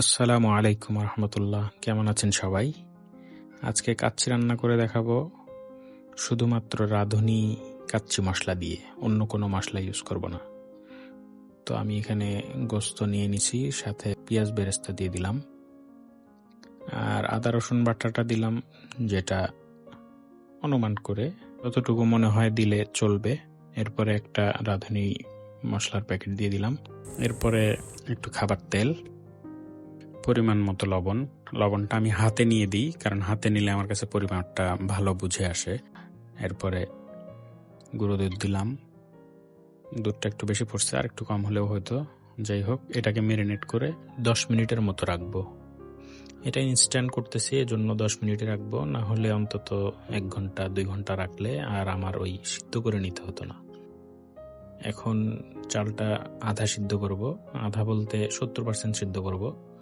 আসসালামু আলাইকুম রহমতুল্লাহ। কেমন আছেন সবাই? আজকে কাচ্চি রান্না করে দেখাবো শুধুমাত্র রাঁধুনি কাচ্চি মশলা দিয়ে, অন্য কোনো মশলা ইউজ করব না। তো আমি এখানে গোস্ত নিয়ে নিছি, সাথে পেঁয়াজ বেরেস্তা দিয়ে দিলাম, আর আদা রসুন বাটাটা দিলাম, যেটা অনুমান করে যতটুকু মনে হয় দিলে চলবে। এরপরে একটা রাঁধুনি মশলার প্যাকেট দিয়ে দিলাম, এরপরে একটু খাবার তেল, পরিমাণ মতো লবণ। লবণটা আমি হাতে নিয়ে দিই, কারণ হাতে নিলে আমার কাছে পরিমাণটা ভালো বুঝে আসে। এরপরে গুঁড়ো দুধ দিলাম, দুধটা একটু বেশি পড়ছে, আর একটু কম হলেও হয়তো। যাই হোক, এটাকে ম্যারিনেট করে 10 মিনিটের মতো রাখবো। এটা ইনস্ট্যান্ট করতেছি, এজন্য 10 মিনিটে রাখবো, না হলে অন্তত 1 ঘন্টা 2 ঘন্টা রাখলে আর আমার ওই সিদ্ধ করে নিতে হতো না। এখন চালটা আধা সিদ্ধ করব, আধা বলতে 70% সিদ্ধ করব।